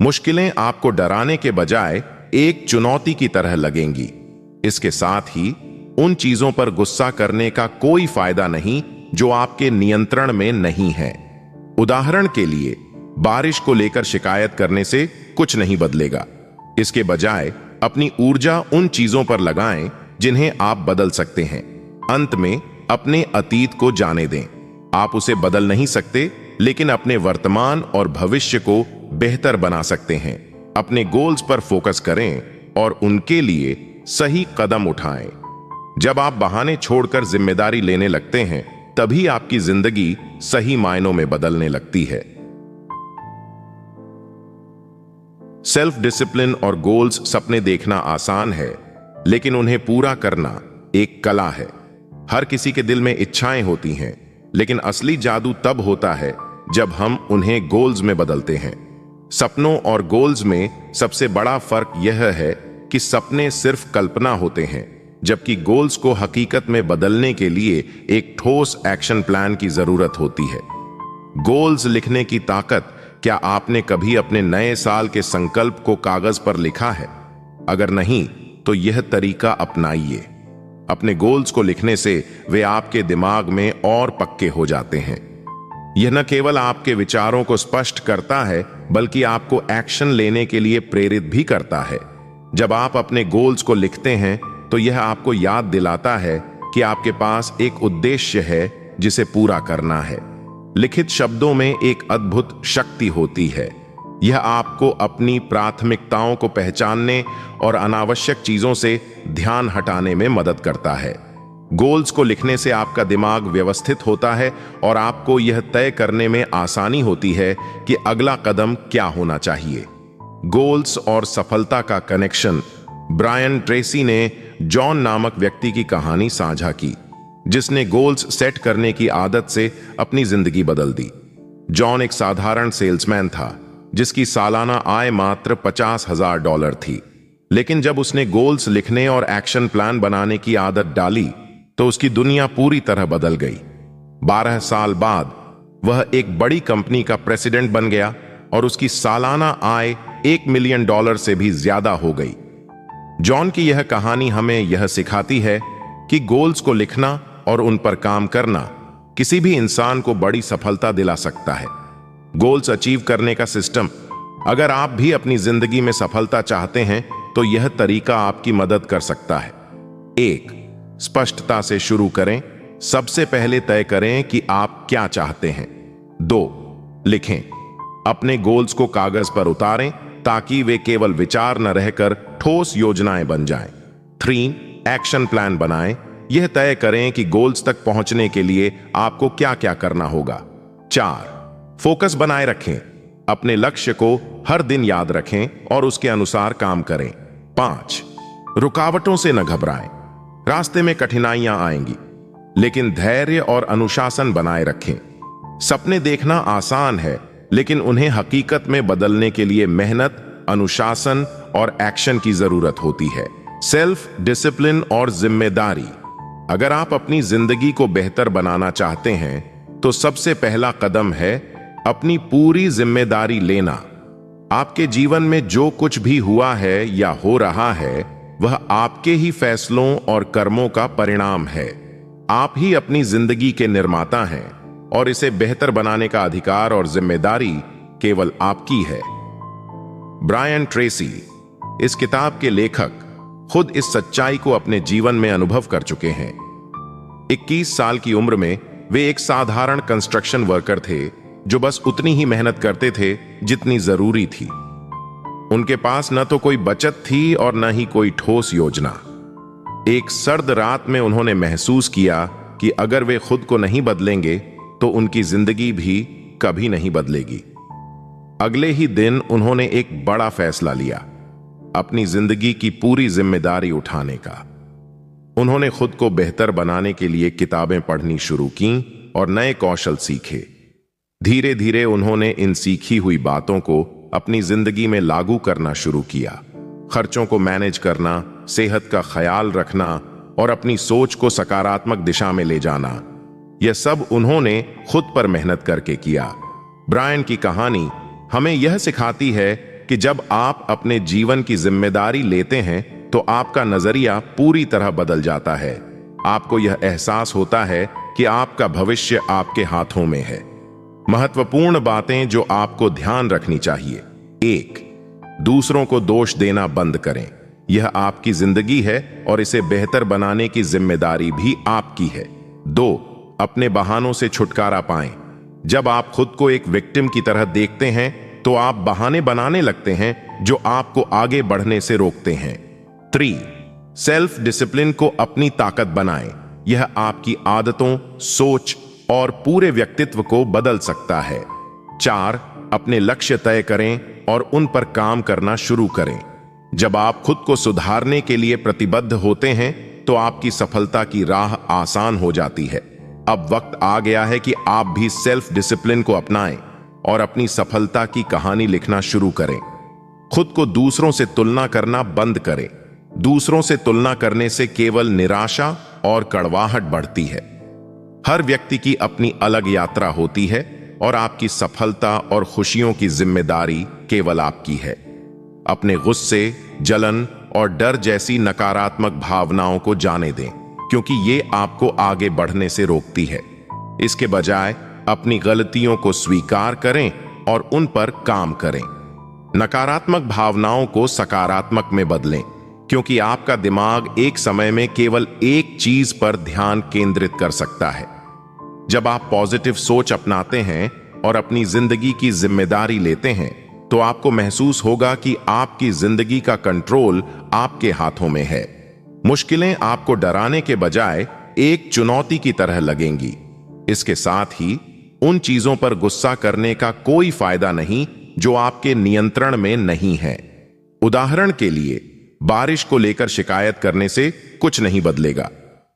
मुश्किलें आपको डराने के बजाय एक चुनौती की तरह लगेंगी। इसके साथ ही उन चीजों पर गुस्सा करने का कोई फायदा नहीं जो आपके नियंत्रण में नहीं है। उदाहरण के लिए, बारिश को लेकर शिकायत करने से कुछ नहीं बदलेगा। इसके बजाय अपनी ऊर्जा उन चीजों पर लगाएं जिन्हें आप बदल सकते हैं। अंत में अपने अतीत को जाने दें। आप उसे बदल नहीं सकते, लेकिन अपने वर्तमान और भविष्य को बेहतर बना सकते हैं। अपने गोल्स पर फोकस करें और उनके लिए सही कदम उठाएं। जब आप बहाने छोड़कर जिम्मेदारी लेने लगते हैं, तभी आपकी जिंदगी सही मायनों में बदलने लगती है। सेल्फ डिसिप्लिन और गोल्स सपने देखना आसान है, लेकिन उन्हें पूरा करना एक कला है। हर किसी के दिल में इच्छाएं होती हैं, लेकिन असली जादू तब होता है जब हम उन्हें गोल्स में बदलते हैं। सपनों और गोल्स में सबसे बड़ा फर्क यह है कि सपने सिर्फ कल्पना होते हैं, जबकि गोल्स को हकीकत में बदलने के लिए एक ठोस एक्शन प्लान की जरूरत होती है। गोल्स लिखने की ताकत क्या आपने कभी अपने नए साल के संकल्प को कागज पर लिखा है? अगर नहीं, तो यह तरीका अपनाइए। अपने गोल्स को लिखने से वे आपके दिमाग में और पक्के हो जाते हैं। यह न केवल आपके विचारों को स्पष्ट करता है, बल्कि आपको एक्शन लेने के लिए प्रेरित भी करता है। जब आप अपने गोल्स को लिखते हैं, तो यह आपको याद दिलाता है कि आपके पास एक उद्देश्य है जिसे पूरा करना है। लिखित शब्दों में एक अद्भुत शक्ति होती है। यह आपको अपनी प्राथमिकताओं को पहचानने और अनावश्यक चीजों से ध्यान हटाने में मदद करता है। गोल्स को लिखने से आपका दिमाग व्यवस्थित होता है और आपको यह तय करने में आसानी होती है कि अगला कदम क्या होना चाहिए। गोल्स और सफलता का कनेक्शन। ब्रायन ट्रेसी ने जॉन नामक व्यक्ति की कहानी साझा की, जिसने गोल्स सेट करने की आदत से अपनी जिंदगी बदल दी। जॉन एक साधारण सेल्समैन था, जिसकी सालाना आय मात्र $50,000 थी। लेकिन जब उसने गोल्स लिखने और एक्शन प्लान बनाने की आदत डाली, तो उसकी दुनिया पूरी तरह बदल गई। 12 साल बाद वह एक बड़ी कंपनी का प्रेसिडेंट बन गया और उसकी सालाना आय $1 मिलियन से भी ज्यादा हो गई। जॉन की यह कहानी हमें यह सिखाती है कि गोल्स को लिखना और उन पर काम करना किसी भी इंसान को बड़ी सफलता दिला सकता है। गोल्स अचीव करने का सिस्टम। अगर आप भी अपनी जिंदगी में सफलता चाहते हैं, तो यह तरीका आपकी मदद कर सकता है। 1. स्पष्टता से शुरू करें। सबसे पहले तय करें कि आप क्या चाहते हैं। 2. लिखें। अपने गोल्स को कागज पर उतारें ताकि वे केवल विचार न रहकर ठोस योजनाएं बन जाएं। 3. एक्शन प्लान बनाएं। यह तय करें कि गोल्स तक पहुंचने के लिए आपको क्या क्या करना होगा। 4. फोकस बनाए रखें। अपने लक्ष्य को हर दिन याद रखें और उसके अनुसार काम करें। 5. रुकावटों से न घबराएं। रास्ते में कठिनाइयां आएंगी, लेकिन धैर्य और अनुशासन बनाए रखें। सपने देखना आसान है, लेकिन उन्हें हकीकत में बदलने के लिए मेहनत, अनुशासन और एक्शन की जरूरत होती है। सेल्फ डिसिप्लिन और जिम्मेदारी। अगर आप अपनी जिंदगी को बेहतर बनाना चाहते हैं, तो सबसे पहला कदम है अपनी पूरी जिम्मेदारी लेना। आपके जीवन में जो कुछ भी हुआ है या हो रहा है, वह आपके ही फैसलों और कर्मों का परिणाम है। आप ही अपनी जिंदगी के निर्माता हैं और इसे बेहतर बनाने का अधिकार और जिम्मेदारी केवल आपकी है। ब्रायन ट्रेसी, इस किताब के लेखक, खुद इस सच्चाई को अपने जीवन में अनुभव कर चुके हैं। 21 साल की उम्र में वे एक साधारण कंस्ट्रक्शन वर्कर थे, जो बस उतनी ही मेहनत करते थे जितनी जरूरी थी। उनके पास न तो कोई बचत थी और न ही कोई ठोस योजना। एक सर्द रात में उन्होंने महसूस किया कि अगर वे खुद को नहीं बदलेंगे, तो उनकी जिंदगी भी कभी नहीं बदलेगी। अगले ही दिन उन्होंने एक बड़ा फैसला लिया, अपनी जिंदगी की पूरी जिम्मेदारी उठाने का। उन्होंने खुद को बेहतर बनाने के लिए किताबें पढ़नी शुरू की और नए कौशल सीखे। धीरे धीरे उन्होंने इन सीखी हुई बातों को अपनी जिंदगी में लागू करना शुरू किया। खर्चों को मैनेज करना, सेहत का ख्याल रखना और अपनी सोच को सकारात्मक दिशा में ले जाना, यह सब उन्होंने खुद पर मेहनत करके किया। ब्रायन की कहानी हमें यह सिखाती है कि जब आप अपने जीवन की जिम्मेदारी लेते हैं, तो आपका नजरिया पूरी तरह बदल जाता है। आपको यह एहसास होता है कि आपका भविष्य आपके हाथों में है। महत्वपूर्ण बातें जो आपको ध्यान रखनी चाहिए। 1. दूसरों को दोष देना बंद करें। यह आपकी जिंदगी है और इसे बेहतर बनाने की जिम्मेदारी भी आपकी है। 2. अपने बहानों से छुटकारा पाएं। जब आप खुद को एक विक्टिम की तरह देखते हैं, तो आप बहाने बनाने लगते हैं जो आपको आगे बढ़ने से रोकते हैं। 3. सेल्फ डिसिप्लिन को अपनी ताकत बनाएं। यह आपकी आदतों, सोच और पूरे व्यक्तित्व को बदल सकता है। 4. अपने लक्ष्य तय करें और उन पर काम करना शुरू करें। जब आप खुद को सुधारने के लिए प्रतिबद्ध होते हैं, तो आपकी सफलता की राह आसान हो जाती है। अब वक्त आ गया है कि आप भी सेल्फ डिसिप्लिन को अपनाएं और अपनी सफलता की कहानी लिखना शुरू करें। खुद को दूसरों से तुलना करना बंद करें। दूसरों से तुलना करने से केवल निराशा और कड़वाहट बढ़ती है। हर व्यक्ति की अपनी अलग यात्रा होती है और आपकी सफलता और खुशियों की जिम्मेदारी केवल आपकी है। अपने गुस्से, जलन और डर जैसी नकारात्मक भावनाओं को जाने दें, क्योंकि ये आपको आगे बढ़ने से रोकती है। इसके बजाय अपनी गलतियों को स्वीकार करें और उन पर काम करें। नकारात्मक भावनाओं को सकारात्मक में बदलें, क्योंकि आपका दिमाग एक समय में केवल एक चीज पर ध्यान केंद्रित कर सकता है। जब आप पॉजिटिव सोच अपनाते हैं और अपनी जिंदगी की जिम्मेदारी लेते हैं, तो आपको महसूस होगा कि आपकी जिंदगी का कंट्रोल आपके हाथों में है। मुश्किलें आपको डराने के बजाय एक चुनौती की तरह लगेंगी। इसके साथ ही उन चीजों पर गुस्सा करने का कोई फायदा नहीं जो आपके नियंत्रण में नहीं है। उदाहरण के लिए, बारिश को लेकर शिकायत करने से कुछ नहीं बदलेगा।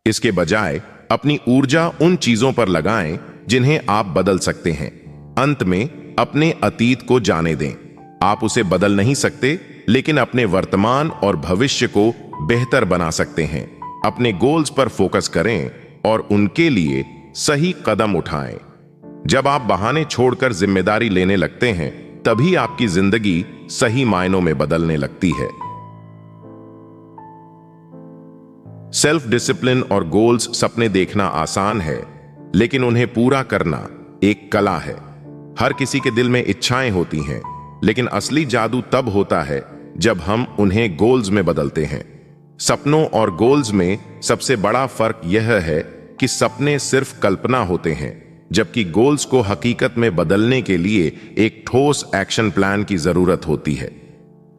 इसके बजाय अपनी ऊर्जा उन चीजों पर लगाएं जिन्हें आप बदल सकते हैं। अंत में अपने अतीत को जाने दें। आप उसे बदल नहीं सकते, लेकिन अपने वर्तमान और भविष्य को बेहतर बना सकते हैं। अपने गोल्स पर फोकस करें और उनके लिए सही कदम उठाएं। जब आप बहाने छोड़कर जिम्मेदारी लेने लगते हैं, तभी आपकी जिंदगी सही मायनों में बदलने लगती है। सेल्फ डिसिप्लिन और गोल्स सपने देखना आसान है, लेकिन उन्हें पूरा करना एक कला है। हर किसी के दिल में इच्छाएं होती हैं, लेकिन असली जादू तब होता है जब हम उन्हें गोल्स में बदलते हैं। सपनों और गोल्स में सबसे बड़ा फर्क यह है कि सपने सिर्फ कल्पना होते हैं, जबकि गोल्स को हकीकत में बदलने के लिए एक ठोस एक्शन प्लान की जरूरत होती है।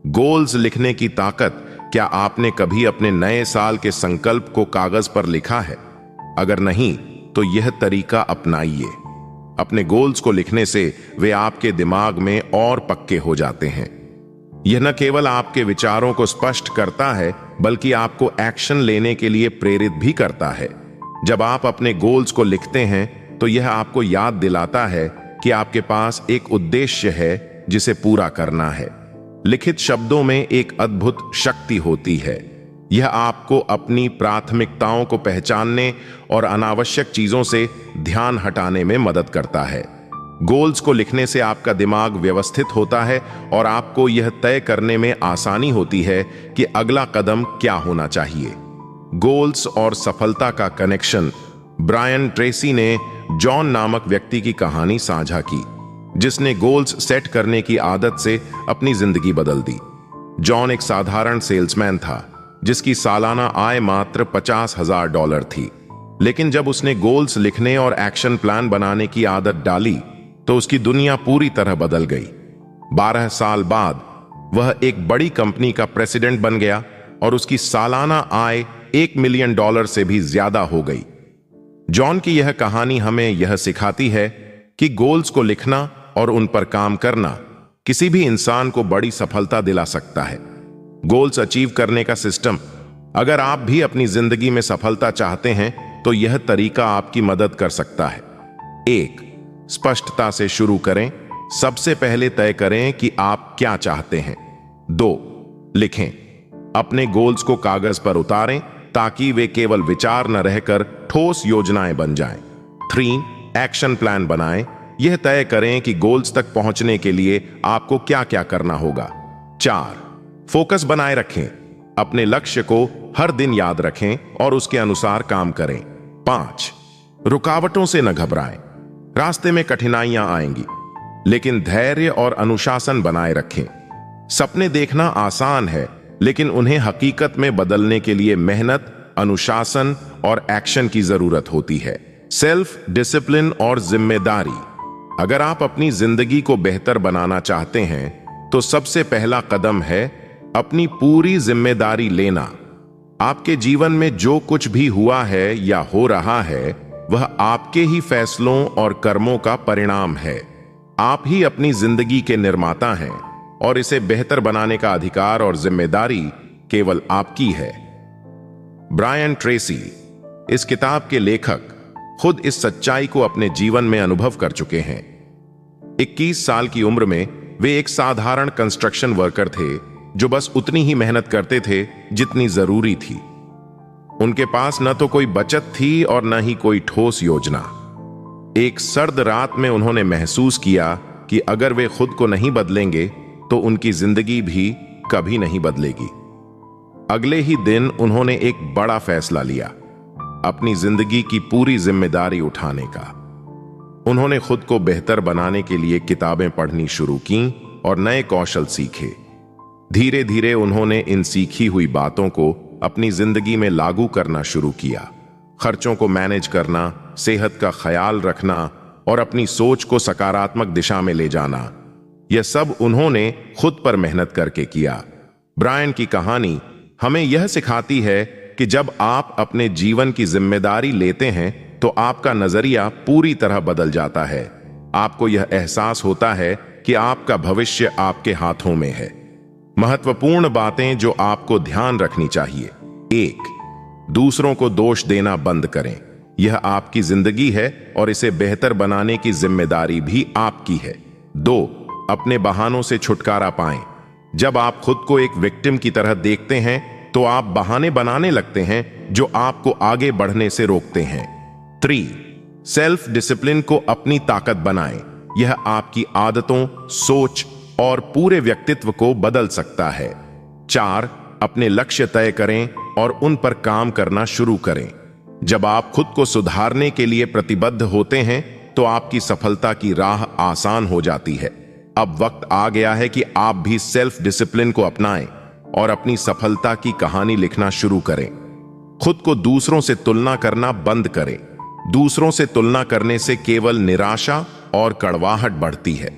गोल्स लिखने की ताकत। क्या आपने कभी अपने नए साल के संकल्प को कागज पर लिखा है? अगर नहीं, तो यह तरीका अपनाइए। अपने गोल्स को लिखने से वे आपके दिमाग में और पक्के हो जाते हैं। यह न केवल आपके विचारों को स्पष्ट करता है, बल्कि आपको एक्शन लेने के लिए प्रेरित भी करता है। जब आप अपने गोल्स को लिखते हैं, तो यह आपको याद दिलाता है कि आपके पास एक उद्देश्य है जिसे पूरा करना है। लिखित शब्दों में एक अद्भुत शक्ति होती है। यह आपको अपनी प्राथमिकताओं को पहचानने और अनावश्यक चीजों से ध्यान हटाने में मदद करता है। गोल्स को लिखने से आपका दिमाग व्यवस्थित होता है और आपको यह तय करने में आसानी होती है कि अगला कदम क्या होना चाहिए। गोल्स और सफलता का कनेक्शन। ब्रायन ट्रेसी ने जॉन नामक व्यक्ति की कहानी साझा की, जिसने गोल्स सेट करने की आदत से अपनी जिंदगी बदल दी। जॉन एक साधारण सेल्समैन था, जिसकी सालाना आय मात्र $50,000 थी। लेकिन जब उसने गोल्स लिखने और एक्शन प्लान बनाने की आदत डाली, तो उसकी दुनिया पूरी तरह बदल गई। 12 साल बाद वह एक बड़ी कंपनी का प्रेसिडेंट बन गया और उसकी सालाना आय $1 मिलियन से भी ज्यादा हो गई। जॉन की यह कहानी हमें यह सिखाती है कि गोल्स को लिखना और उन पर काम करना किसी भी इंसान को बड़ी सफलता दिला सकता है। गोल्स अचीव करने का सिस्टम। अगर आप भी अपनी जिंदगी में सफलता चाहते हैं, तो यह तरीका आपकी मदद कर सकता है। 1. स्पष्टता से शुरू करें। सबसे पहले तय करें कि आप क्या चाहते हैं। 2. लिखें। अपने गोल्स को कागज पर उतारें, ताकि वे केवल विचार न रहकर ठोस योजनाएं बन जाएं। 3. एक्शन प्लान बनाएं। यह तय करें कि गोल्स तक पहुंचने के लिए आपको क्या क्या करना होगा। 4. फोकस बनाए रखें। अपने लक्ष्य को हर दिन याद रखें और उसके अनुसार काम करें। 5. रुकावटों से न घबराएं। रास्ते में कठिनाइयां आएंगी, लेकिन धैर्य और अनुशासन बनाए रखें। सपने देखना आसान है, लेकिन उन्हें हकीकत में बदलने के लिए मेहनत, अनुशासन और एक्शन की जरूरत होती है। सेल्फ डिसिप्लिन और जिम्मेदारी। अगर आप अपनी जिंदगी को बेहतर बनाना चाहते हैं, तो सबसे पहला कदम है अपनी पूरी जिम्मेदारी लेना। आपके जीवन में जो कुछ भी हुआ है या हो रहा है, वह आपके ही फैसलों और कर्मों का परिणाम है। आप ही अपनी जिंदगी के निर्माता हैं और इसे बेहतर बनाने का अधिकार और जिम्मेदारी केवल आपकी है। ब्रायन ट्रेसी, इस किताब के लेखक, खुद इस सच्चाई को अपने जीवन में अनुभव कर चुके हैं। 21 साल की उम्र में वे एक साधारण कंस्ट्रक्शन वर्कर थे, जो बस उतनी ही मेहनत करते थे जितनी जरूरी थी। उनके पास न तो कोई बचत थी और न ही कोई ठोस योजना। एक सर्द रात में उन्होंने महसूस किया कि अगर वे खुद को नहीं बदलेंगे तो उनकी जिंदगी भी कभी नहीं बदलेगी। अगले ही दिन उन्होंने एक बड़ा फैसला लिया, अपनी जिंदगी की पूरी जिम्मेदारी उठाने का। उन्होंने खुद को बेहतर बनाने के लिए किताबें पढ़नी शुरू की और नए कौशल सीखे। धीरे धीरे उन्होंने इन सीखी हुई बातों को अपनी जिंदगी में लागू करना शुरू किया। खर्चों को मैनेज करना, सेहत का ख्याल रखना और अपनी सोच को सकारात्मक दिशा में ले जाना, यह सब उन्होंने खुद पर मेहनत करके किया। ब्रायन की कहानी हमें यह सिखाती है कि जब आप अपने जीवन की जिम्मेदारी लेते हैं तो आपका नजरिया पूरी तरह बदल जाता है। आपको यह एहसास होता है कि आपका भविष्य आपके हाथों में है। महत्वपूर्ण बातें जो आपको ध्यान रखनी चाहिए। 1. दूसरों को दोष देना बंद करें। यह आपकी जिंदगी है और इसे बेहतर बनाने की जिम्मेदारी भी आपकी है। 2. अपने बहानों से छुटकारा पाएं। जब आप खुद को एक विक्टिम की तरह देखते हैं तो आप बहाने बनाने लगते हैं जो आपको आगे बढ़ने से रोकते हैं। 3. सेल्फ डिसिप्लिन को अपनी ताकत बनाएं। यह आपकी आदतों, सोच और पूरे व्यक्तित्व को बदल सकता है। 4. अपने लक्ष्य तय करें और उन पर काम करना शुरू करें। जब आप खुद को सुधारने के लिए प्रतिबद्ध होते हैं तो आपकी सफलता की राह आसान हो जाती है। अब वक्त आ गया है कि आप भी सेल्फ डिसिप्लिन को अपनाएं और अपनी सफलता की कहानी लिखना शुरू करें। खुद को दूसरों से तुलना करना बंद करें। दूसरों से तुलना करने से केवल निराशा और कड़वाहट बढ़ती है।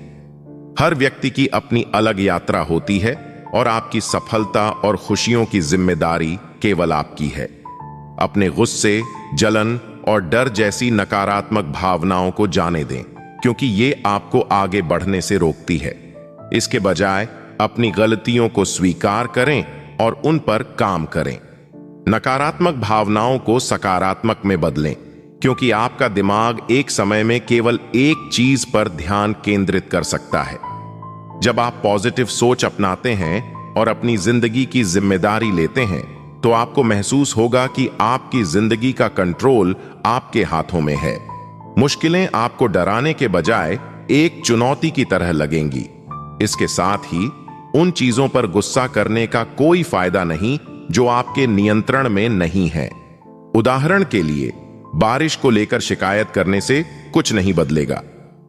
हर व्यक्ति की अपनी अलग यात्रा होती है और आपकी सफलता और खुशियों की जिम्मेदारी केवल आपकी है। अपने गुस्से, जलन और डर जैसी नकारात्मक भावनाओं को जाने दें, क्योंकि ये आपको आगे बढ़ने से रोकती है। इसके बजाय अपनी गलतियों को स्वीकार करें और उन पर काम करें। नकारात्मक भावनाओं को सकारात्मक में बदलें, क्योंकि आपका दिमाग एक समय में केवल एक चीज पर ध्यान केंद्रित कर सकता है। जब आप पॉजिटिव सोच अपनाते हैं और अपनी जिंदगी की जिम्मेदारी लेते हैं तो आपको महसूस होगा कि आपकी जिंदगी का कंट्रोल आपके हाथों में है। मुश्किलें आपको डराने के बजाय एक चुनौती की तरह लगेंगी। इसके साथ ही उन चीजों पर गुस्सा करने का कोई फायदा नहीं जो आपके नियंत्रण में नहीं है। उदाहरण के लिए, बारिश को लेकर शिकायत करने से कुछ नहीं बदलेगा।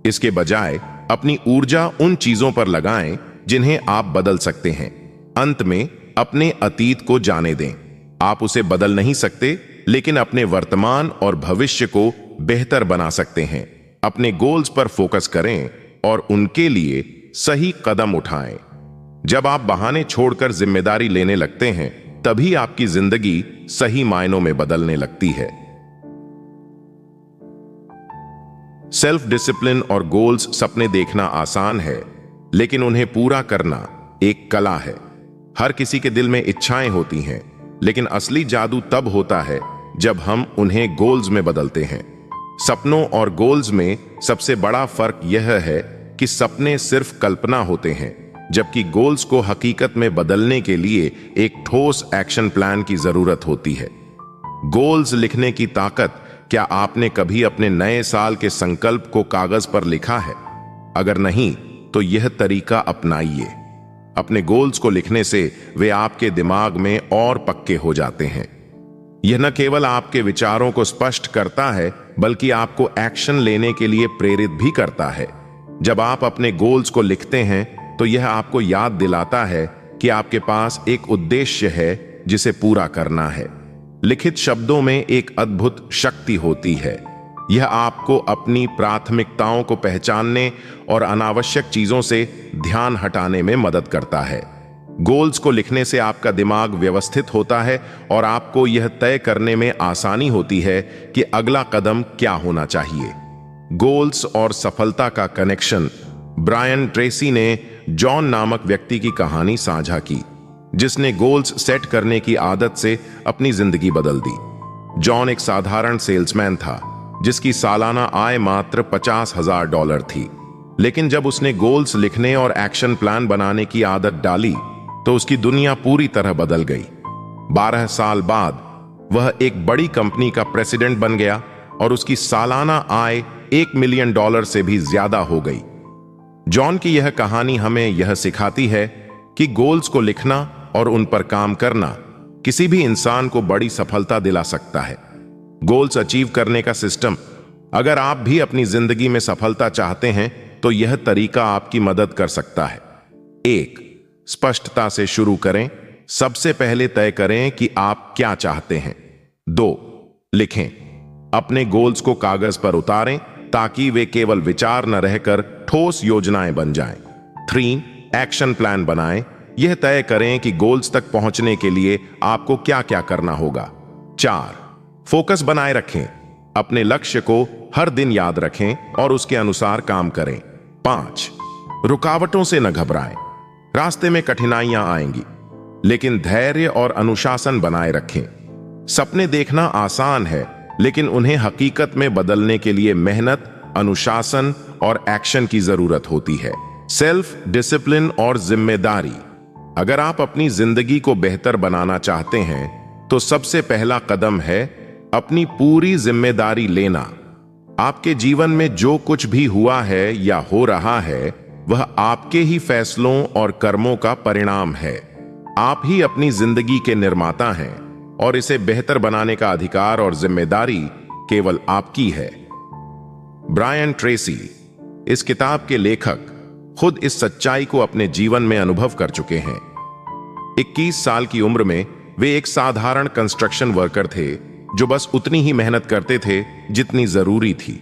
इसके बजाय अपनी ऊर्जा उन चीजों पर लगाएं जिन्हें आप बदल सकते हैं। अंत में अपने अतीत को जाने दें। आप उसे बदल नहीं सकते, लेकिन अपने वर्तमान और भविष्य को बेहतर बना सकते हैं। अपने गोल्स पर फोकस करें और उनके लिए सही कदम उठाएं। जब आप बहाने छोड़कर जिम्मेदारी लेने लगते हैं, तभी आपकी जिंदगी सही मायनों में बदलने लगती है। सेल्फ डिसिप्लिन और गोल्स सपने देखना आसान है, लेकिन उन्हें पूरा करना एक कला है। हर किसी के दिल में इच्छाएं होती हैं, लेकिन असली जादू तब होता है जब हम उन्हें गोल्स में बदलते हैं। सपनों और गोल्स में सबसे बड़ा फर्क यह है कि सपने सिर्फ कल्पना होते हैं, जबकि गोल्स को हकीकत में बदलने के लिए एक ठोस एक्शन प्लान की जरूरत होती है। गोल्स लिखने की ताकत। क्या आपने कभी अपने नए साल के संकल्प को कागज पर लिखा है? अगर नहीं, तो यह तरीका अपनाइए। अपने गोल्स को लिखने से वे आपके दिमाग में और पक्के हो जाते हैं। यह न केवल आपके विचारों को स्पष्ट करता है, बल्कि आपको एक्शन लेने के लिए प्रेरित भी करता है। जब आप अपने गोल्स को लिखते हैं तो यह आपको याद दिलाता है कि आपके पास एक उद्देश्य है जिसे पूरा करना है। लिखित शब्दों में एक अद्भुत शक्ति होती है। यह आपको अपनी प्राथमिकताओं को पहचानने और अनावश्यक चीजों से ध्यान हटाने में मदद करता है। गोल्स को लिखने से आपका दिमाग व्यवस्थित होता है और आपको यह तय करने में आसानी होती है कि अगला कदम क्या होना चाहिए। गोल्स और सफलता का कनेक्शन। ब्रायन ट्रेसी ने जॉन नामक व्यक्ति की कहानी साझा की, जिसने गोल्स सेट करने की आदत से अपनी जिंदगी बदल दी। जॉन एक साधारण सेल्समैन था, जिसकी सालाना आय मात्र $50,000 थी। लेकिन जब उसने गोल्स लिखने और एक्शन प्लान बनाने की आदत डाली, तो उसकी दुनिया पूरी तरह बदल गई। 12 साल बाद वह एक बड़ी कंपनी का प्रेसिडेंट बन गया और उसकी सालाना आय $1 मिलियन से भी ज्यादा हो गई। जॉन की यह कहानी हमें यह सिखाती है कि गोल्स को लिखना और उन पर काम करना किसी भी इंसान को बड़ी सफलता दिला सकता है। गोल्स अचीव करने का सिस्टम। अगर आप भी अपनी जिंदगी में सफलता चाहते हैं तो यह तरीका आपकी मदद कर सकता है। 1. स्पष्टता से शुरू करें। सबसे पहले तय करें कि आप क्या चाहते हैं। 2. लिखें। अपने गोल्स को कागज पर उतारें ताकि वे केवल विचार न रहकर ठोस योजनाएं बन जाएं। 3. एक्शन प्लान बनाएं। यह तय करें कि गोल्स तक पहुंचने के लिए आपको क्या क्या करना होगा। 4. फोकस बनाए रखें। अपने लक्ष्य को हर दिन याद रखें और उसके अनुसार काम करें। 5. रुकावटों से न घबराएं। रास्ते में कठिनाइयां आएंगी, लेकिन धैर्य और अनुशासन बनाए रखें। सपने देखना आसान है, लेकिन उन्हें हकीकत में बदलने के लिए मेहनत, अनुशासन और एक्शन की जरूरत होती है। सेल्फ डिसिप्लिन और जिम्मेदारी। अगर आप अपनी जिंदगी को बेहतर बनाना चाहते हैं तो सबसे पहला कदम है अपनी पूरी जिम्मेदारी लेना। आपके जीवन में जो कुछ भी हुआ है या हो रहा है वह आपके ही फैसलों और कर्मों का परिणाम है। आप ही अपनी जिंदगी के निर्माता हैं और इसे बेहतर बनाने का अधिकार और जिम्मेदारी केवल आपकी है। ब्रायन ट्रेसी, इस किताब के लेखक, खुद इस सच्चाई को अपने जीवन में अनुभव कर चुके हैं। 21 साल की उम्र में वे एक साधारण कंस्ट्रक्शन वर्कर थे जो बस उतनी ही मेहनत करते थे जितनी जरूरी थी।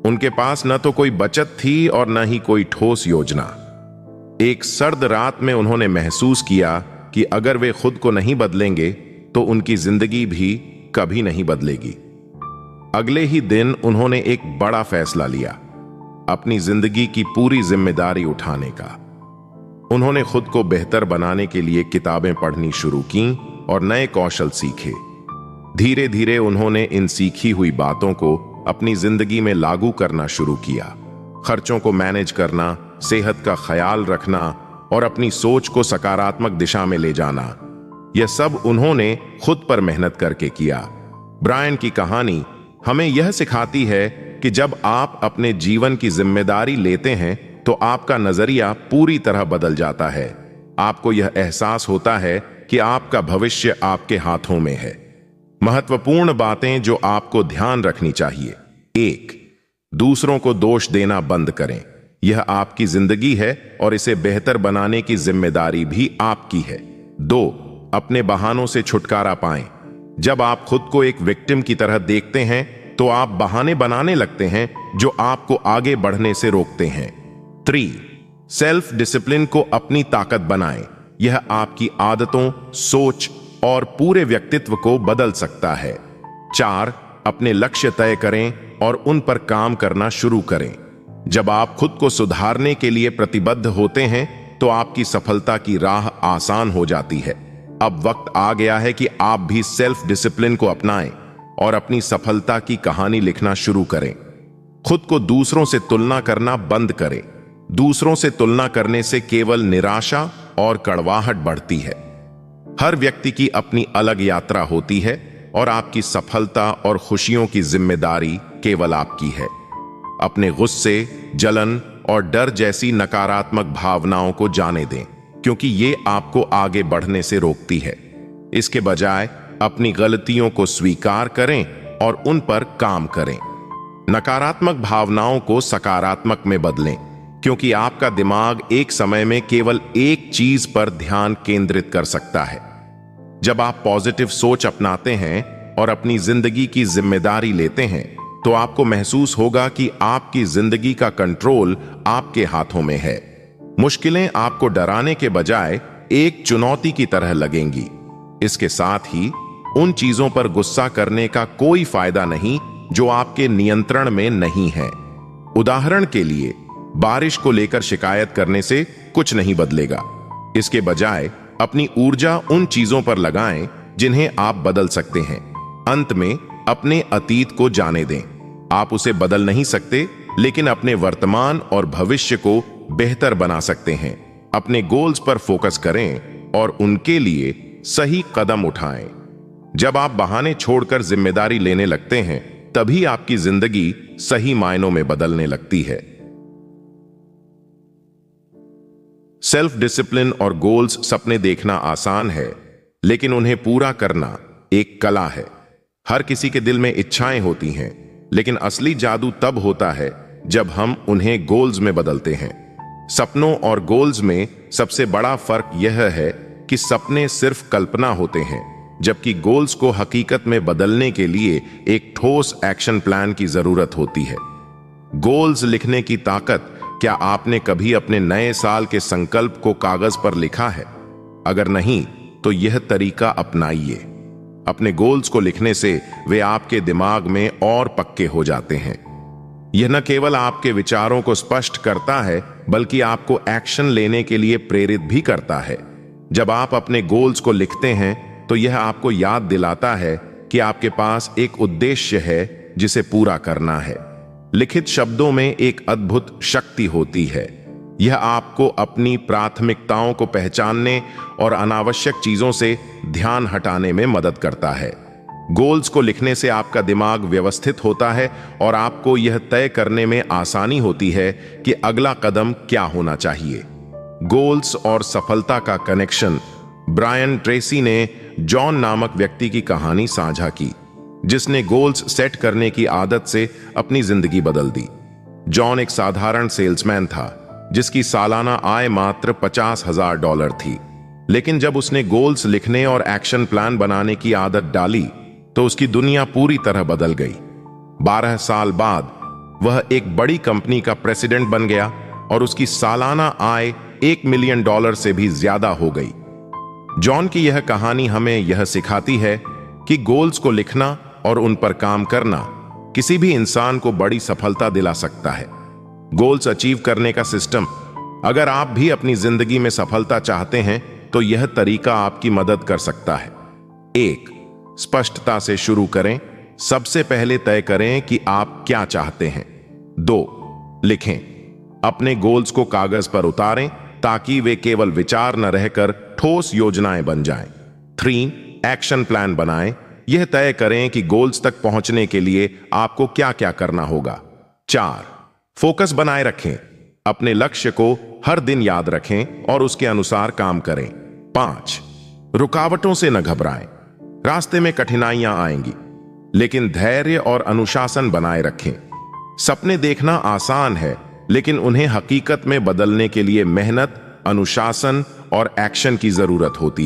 उनके पास न तो कोई बचत थी और न ही कोई ठोस योजना। एक सर्द रात में उन्होंने महसूस किया कि अगर वे खुद को नहीं बदलेंगे तो उनकी जिंदगी भी कभी नहीं बदलेगी। अगले ही दिन उन्होंने एक बड़ा फैसला लिया, अपनी जिंदगी की पूरी जिम्मेदारी उठाने का। उन्होंने खुद को बेहतर बनाने के लिए किताबें पढ़नी शुरू की और नए कौशल सीखे। धीरे धीरे उन्होंने इन सीखी हुई बातों को अपनी जिंदगी में लागू करना शुरू किया। खर्चों को मैनेज करना, सेहत का ख्याल रखना और अपनी सोच को सकारात्मक दिशा में ले जाना, यह सब उन्होंने खुद पर मेहनत करके किया। ब्रायन की कहानी हमें यह सिखाती है कि जब आप अपने जीवन की जिम्मेदारी लेते हैं तो आपका नजरिया पूरी तरह बदल जाता है। आपको यह एहसास होता है कि आपका भविष्य आपके हाथों में है। महत्वपूर्ण बातें जो आपको ध्यान रखनी चाहिए। 1. दूसरों को दोष देना बंद करें। यह आपकी जिंदगी है और इसे बेहतर बनाने की जिम्मेदारी भी आपकी है। 2. अपने बहानों से छुटकारा पाएं। जब आप खुद को एक विक्टिम की तरह देखते हैं तो आप बहाने बनाने लगते हैं जो आपको आगे बढ़ने से रोकते हैं। 3. सेल्फ डिसिप्लिन को अपनी ताकत बनाएं। यह आपकी आदतों, सोच और पूरे व्यक्तित्व को बदल सकता है। 4. अपने लक्ष्य तय करें और उन पर काम करना शुरू करें। जब आप खुद को सुधारने के लिए प्रतिबद्ध होते हैं तो आपकी सफलता की राह आसान हो जाती है। अब वक्त आ गया है कि आप भी सेल्फ डिसिप्लिन को अपनाएं और अपनी सफलता की कहानी लिखना शुरू करें। खुद को दूसरों से तुलना करना बंद करें। दूसरों से तुलना करने से केवल निराशा और कड़वाहट बढ़ती है। हर व्यक्ति की अपनी अलग यात्रा होती है और आपकी सफलता और खुशियों की जिम्मेदारी केवल आपकी है। अपने गुस्से, जलन और डर जैसी नकारात्मक भावनाओं को जाने दें, क्योंकि ये आपको आगे बढ़ने से रोकती है। इसके बजाय अपनी गलतियों को स्वीकार करें और उन पर काम करें। नकारात्मक भावनाओं को सकारात्मक में बदलें, क्योंकि आपका दिमाग एक समय में केवल एक चीज पर ध्यान केंद्रित कर सकता है। जब आप पॉजिटिव सोच अपनाते हैं और अपनी जिंदगी की जिम्मेदारी लेते हैं तो आपको महसूस होगा कि आपकी जिंदगी का कंट्रोल आपके हाथों में है। मुश्किलें आपको डराने के बजाय एक चुनौती की तरह लगेंगी। इसके साथ ही उन चीजों पर गुस्सा करने का कोई फायदा नहीं जो आपके नियंत्रण में नहीं है। उदाहरण के लिए, बारिश को लेकर शिकायत करने से कुछ नहीं बदलेगा। इसके बजाय अपनी ऊर्जा उन चीजों पर लगाएं जिन्हें आप बदल सकते हैं। अंत में अपने अतीत को जाने दें। आप उसे बदल नहीं सकते, लेकिन अपने वर्तमान और भविष्य को बेहतर बना सकते हैं। अपने गोल्स पर फोकस करें और उनके लिए सही कदम उठाएं। जब आप बहाने छोड़कर जिम्मेदारी लेने लगते हैं, तभी आपकी जिंदगी सही मायनों में बदलने लगती है। सेल्फ डिसिप्लिन और गोल्स सपने देखना आसान है, लेकिन उन्हें पूरा करना एक कला है। हर किसी के दिल में इच्छाएं होती हैं, लेकिन असली जादू तब होता है जब हम उन्हें गोल्स में बदलते हैं। सपनों और गोल्स में सबसे बड़ा फर्क यह है कि सपने सिर्फ कल्पना होते हैं, जबकि गोल्स को हकीकत में बदलने के लिए एक ठोस एक्शन प्लान की जरूरत होती है। गोल्स लिखने की ताकत। क्या आपने कभी अपने नए साल के संकल्प को कागज पर लिखा है? अगर नहीं, तो यह तरीका अपनाइए। अपने गोल्स को लिखने से वे आपके दिमाग में और पक्के हो जाते हैं। यह न केवल आपके विचारों को स्पष्ट करता है, बल्कि आपको एक्शन लेने के लिए प्रेरित भी करता है। जब आप अपने गोल्स को लिखते हैं, तो यह आपको याद दिलाता है कि आपके पास एक उद्देश्य है जिसे पूरा करना है। लिखित शब्दों में एक अद्भुत शक्ति होती है। यह आपको अपनी प्राथमिकताओं को पहचानने और अनावश्यक चीजों से ध्यान हटाने में मदद करता है। गोल्स को लिखने से आपका दिमाग व्यवस्थित होता है और आपको यह तय करने में आसानी होती है कि अगला कदम क्या होना चाहिए। गोल्स और सफलता का कनेक्शन। ब्रायन ट्रेसी ने जॉन नामक व्यक्ति की कहानी साझा की, जिसने गोल्स सेट करने की आदत से अपनी जिंदगी बदल दी। जॉन एक साधारण सेल्समैन था, जिसकी सालाना आय मात्र $50,000 थी। लेकिन जब उसने गोल्स लिखने और एक्शन प्लान बनाने की आदत डाली, तो उसकी दुनिया पूरी तरह बदल गई। 12 साल बाद वह एक बड़ी कंपनी का प्रेसिडेंट बन गया और उसकी सालाना आय $1 मिलियन से भी ज्यादा हो गई। जॉन की यह कहानी हमें यह सिखाती है कि गोल्स को लिखना और उन पर काम करना किसी भी इंसान को बड़ी सफलता दिला सकता है। गोल्स अचीव करने का सिस्टम। अगर आप भी अपनी जिंदगी में सफलता चाहते हैं, तो यह तरीका आपकी मदद कर सकता है। 1. स्पष्टता से शुरू करें। सबसे पहले तय करें कि आप क्या चाहते हैं। 2. लिखें। अपने गोल्स को कागज पर उतारें ताकि वे केवल विचार न रहकर ठोस योजनाएं बन जाएं। 3. एक्शन प्लान बनाएं। यह तय करें कि गोल्स तक पहुंचने के लिए आपको क्या क्या करना होगा। 4. फोकस बनाए रखें। अपने लक्ष्य को हर दिन याद रखें और उसके अनुसार काम करें। 5. रुकावटों से न घबराएं। रास्ते में कठिनाइयां आएंगी, लेकिन धैर्य और अनुशासन बनाए रखें। सपने देखना आसान है, लेकिन उन्हें हकीकत में बदलने के लिए मेहनत, अनुशासन और एक्शन की जरूरत होती है।